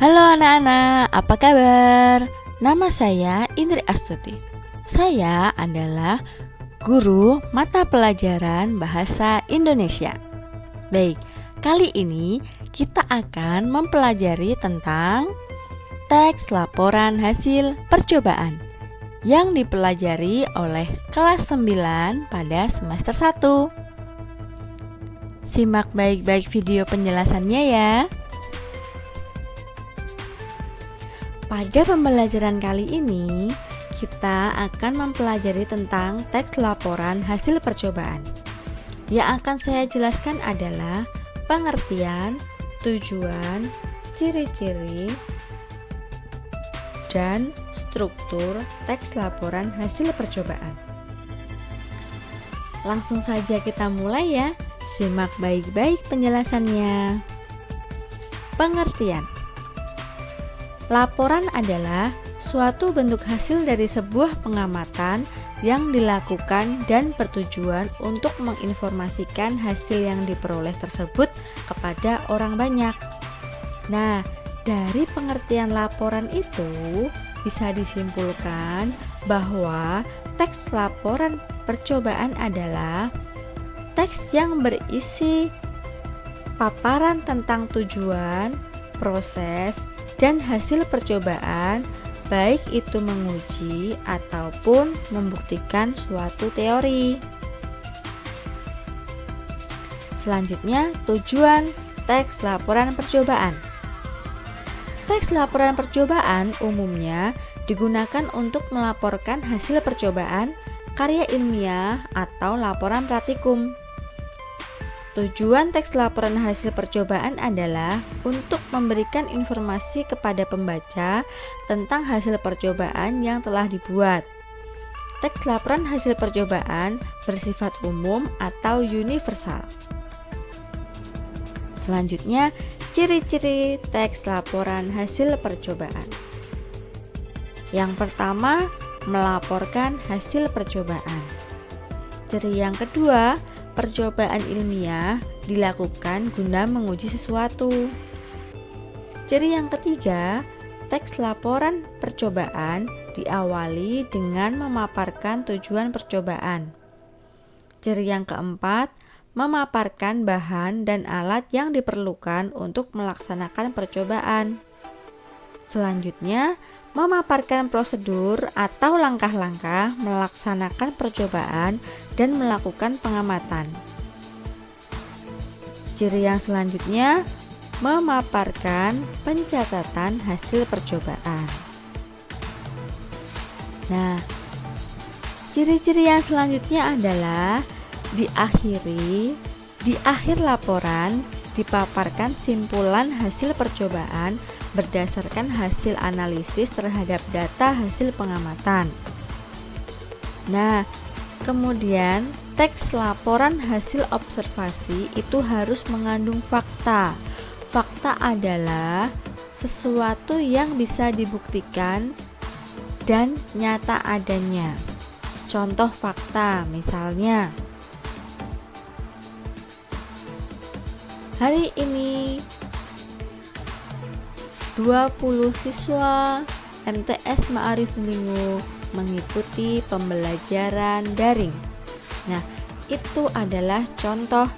Halo anak-anak, apa kabar? Nama saya Indri Astuti. Saya adalah guru mata pelajaran Bahasa Indonesia. Baik, kali ini kita akan mempelajari tentang teks laporan hasil percobaan yang dipelajari oleh kelas 9 pada semester 1. Simak baik-baik video penjelasannya ya. Pada pembelajaran kali ini, kita akan mempelajari tentang teks laporan hasil percobaan. Yang akan saya jelaskan adalah pengertian, tujuan, ciri-ciri, dan struktur teks laporan hasil percobaan. Langsung saja kita mulai ya. Simak baik-baik penjelasannya. Pengertian. Laporan adalah suatu bentuk hasil dari sebuah pengamatan yang dilakukan dan bertujuan untuk menginformasikan hasil yang diperoleh tersebut kepada orang banyak. Nah, dari pengertian laporan itu bisa disimpulkan bahwa teks laporan percobaan adalah teks yang berisi paparan tentang tujuan, proses, dan hasil percobaan, baik itu menguji ataupun membuktikan suatu teori. Selanjutnya, tujuan teks laporan percobaan. Teks laporan percobaan umumnya digunakan untuk melaporkan hasil percobaan, karya ilmiah, atau laporan praktikum. Tujuan teks laporan hasil percobaan adalah untuk memberikan informasi kepada pembaca tentang hasil percobaan yang telah dibuat. Teks laporan hasil percobaan bersifat umum atau universal. Selanjutnya, ciri-ciri teks laporan hasil percobaan. Yang pertama, melaporkan hasil percobaan. Ciri yang kedua, percobaan ilmiah dilakukan guna menguji sesuatu. Ciri yang ketiga, teks laporan percobaan diawali dengan memaparkan tujuan percobaan. Ciri yang keempat, memaparkan bahan dan alat yang diperlukan untuk melaksanakan percobaan. Selanjutnya, memaparkan prosedur atau langkah-langkah melaksanakan percobaan dan melakukan pengamatan. Ciri yang selanjutnya, memaparkan pencatatan hasil percobaan. Nah, ciri-ciri yang selanjutnya adalah di akhir laporan dipaparkan simpulan hasil percobaan berdasarkan hasil analisis terhadap data hasil pengamatan. Nah, kemudian teks laporan hasil observasi itu harus mengandung fakta. Fakta adalah sesuatu yang bisa dibuktikan dan nyata adanya. Contoh fakta, misalnya, hari ini 20 siswa MTS Ma'arif Lingo mengikuti pembelajaran daring. Nah, itu adalah contoh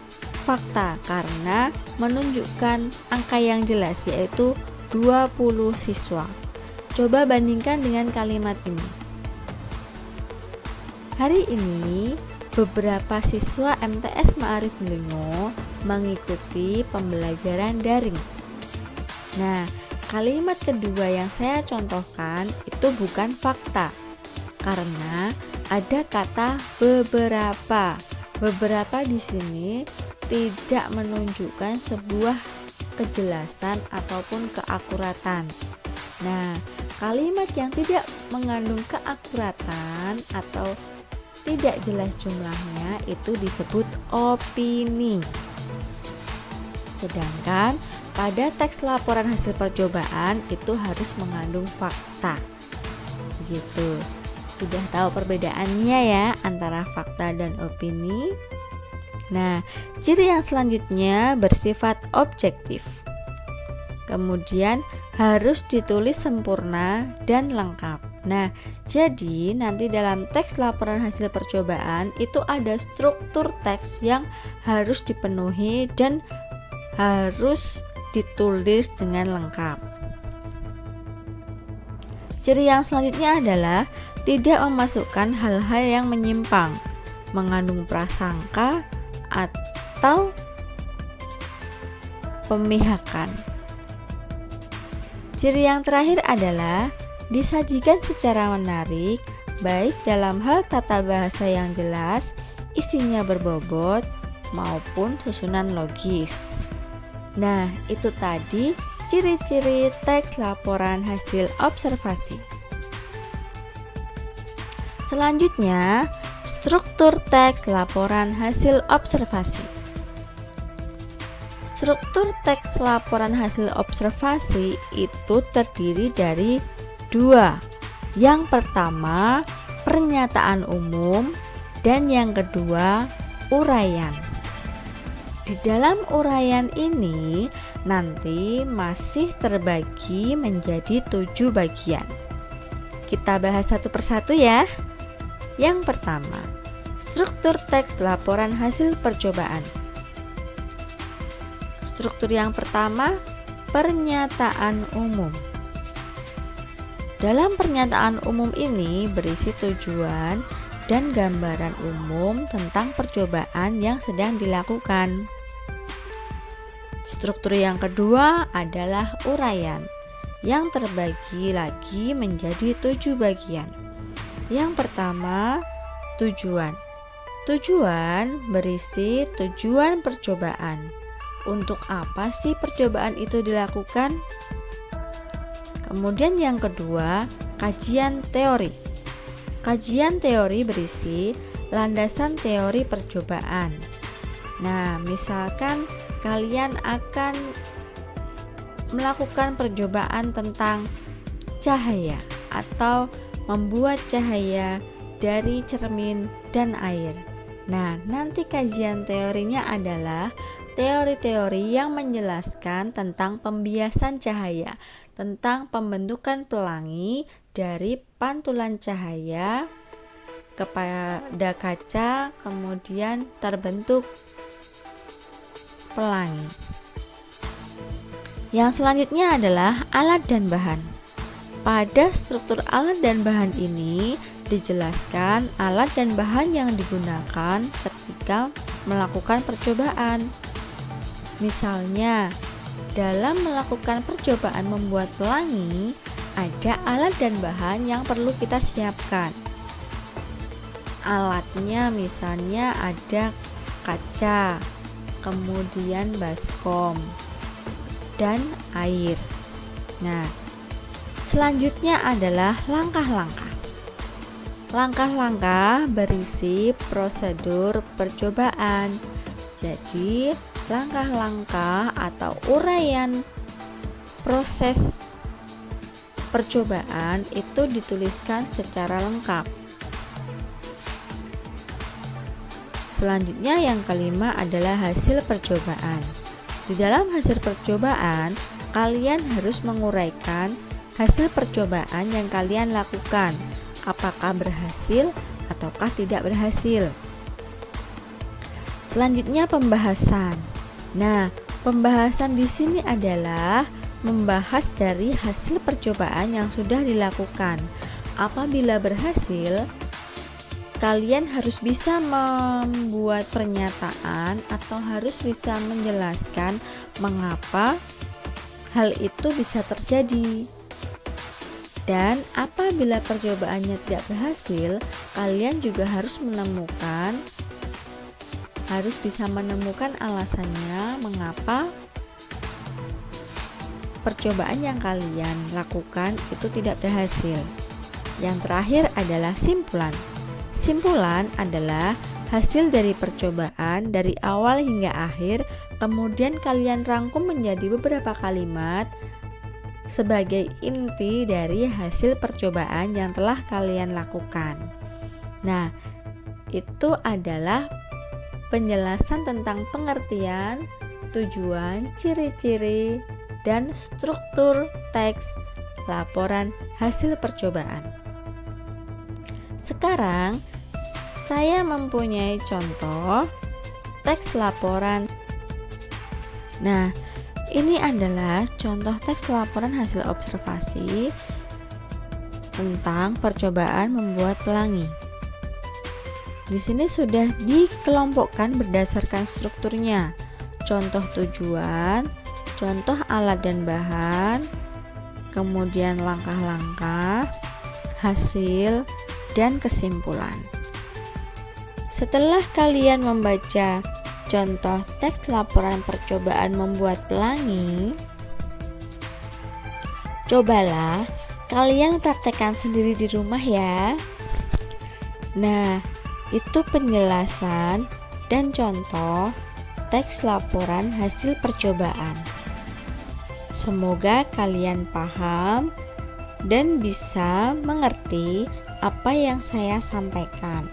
fakta karena menunjukkan angka yang jelas, yaitu 20 siswa. Coba bandingkan dengan kalimat ini. Hari ini beberapa siswa MTS Ma'arif Lingo mengikuti pembelajaran daring. Nah, kalimat kedua yang saya contohkan itu bukan fakta karena ada kata beberapa. Beberapa di sini tidak menunjukkan sebuah kejelasan ataupun keakuratan. Nah, kalimat yang tidak mengandung keakuratan atau tidak jelas jumlahnya itu disebut opini. Sedangkan pada teks laporan hasil percobaan itu harus mengandung fakta. Begitu. Sudah tahu perbedaannya ya antara fakta dan opini? Nah, ciri yang selanjutnya bersifat objektif. Kemudian harus ditulis sempurna dan lengkap. Nah, jadi nanti dalam teks laporan hasil percobaan itu ada struktur teks yang harus dipenuhi dan harus ditulis dengan lengkap. Ciri yang selanjutnya adalah tidak memasukkan hal-hal yang menyimpang, mengandung prasangka atau pemihakan. Ciri yang terakhir adalah disajikan secara menarik, baik dalam hal tata bahasa yang jelas, isinya berbobot, maupun susunan logis. Nah, itu tadi ciri-ciri teks laporan hasil observasi. Selanjutnya, struktur teks laporan hasil observasi. Struktur teks laporan hasil observasi itu terdiri dari 2. Yang pertama, pernyataan umum, dan yang kedua, uraian. Di dalam uraian ini nanti masih terbagi menjadi 7 bagian. Kita bahas satu persatu ya. Yang pertama, struktur teks laporan hasil percobaan. Struktur yang pertama, pernyataan umum. Dalam pernyataan umum ini berisi tujuan dan gambaran umum tentang percobaan yang sedang dilakukan. Struktur yang kedua adalah uraian, yang terbagi lagi menjadi 7 bagian. Yang pertama, tujuan. Tujuan berisi tujuan percobaan. Untuk apa sih percobaan itu dilakukan? Kemudian yang kedua, kajian teori. Kajian teori berisi landasan teori percobaan. Nah, misalkan kalian akan melakukan percobaan tentang cahaya atau membuat cahaya dari cermin dan air. Nah, nanti kajian teorinya adalah teori-teori yang menjelaskan tentang pembiasan cahaya, tentang pembentukan pelangi dari pantulan cahaya kepada kaca, kemudian terbentuk pelangi. Yang selanjutnya adalah alat dan bahan. Pada struktur alat dan bahan ini dijelaskan alat dan bahan yang digunakan ketika melakukan percobaan. Misalnya, dalam melakukan percobaan membuat pelangi, ada alat dan bahan yang perlu kita siapkan. Alatnya misalnya ada kaca, kemudian baskom, dan air. Nah, selanjutnya adalah langkah-langkah. Langkah-langkah berisi prosedur percobaan. Jadi, langkah-langkah atau uraian proses percobaan itu dituliskan secara lengkap. Selanjutnya yang kelima adalah hasil percobaan. Di dalam hasil percobaan, kalian harus menguraikan hasil percobaan yang kalian lakukan. Apakah berhasil ataukah tidak berhasil. Selanjutnya pembahasan. Nah, pembahasan di sini adalah membahas dari hasil percobaan yang sudah dilakukan. Apabila berhasil, kalian harus bisa membuat pernyataan atau harus bisa menjelaskan mengapa hal itu bisa terjadi. Dan apabila percobaannya tidak berhasil, kalian juga harus bisa menemukan alasannya mengapa percobaan yang kalian lakukan itu tidak berhasil. Yang terakhir adalah simpulan. Simpulan adalah hasil dari percobaan dari awal hingga akhir, kemudian kalian rangkum menjadi beberapa kalimat sebagai inti dari hasil percobaan yang telah kalian lakukan. Nah, itu adalah penjelasan tentang pengertian, tujuan, ciri-ciri dan struktur teks laporan hasil percobaan. Sekarang saya mempunyai contoh teks laporan. Nah, ini adalah contoh teks laporan hasil observasi tentang percobaan membuat pelangi. Di sini sudah dikelompokkan berdasarkan strukturnya. Contoh tujuan, contoh alat dan bahan, kemudian langkah-langkah, hasil, dan kesimpulan. Setelah kalian membaca contoh teks laporan percobaan membuat pelangi, cobalah kalian praktekkan sendiri di rumah ya. Nah, itu penjelasan dan contoh teks laporan hasil percobaan. Semoga kalian paham dan bisa mengerti apa yang saya sampaikan.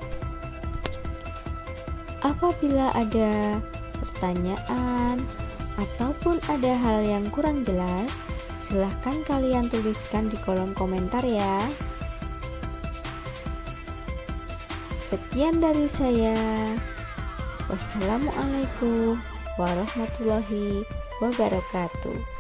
Apabila ada pertanyaan ataupun ada hal yang kurang jelas, silahkan kalian tuliskan di kolom komentar ya. Sekian dari saya. Wassalamualaikum warahmatullahi wabarakatuh.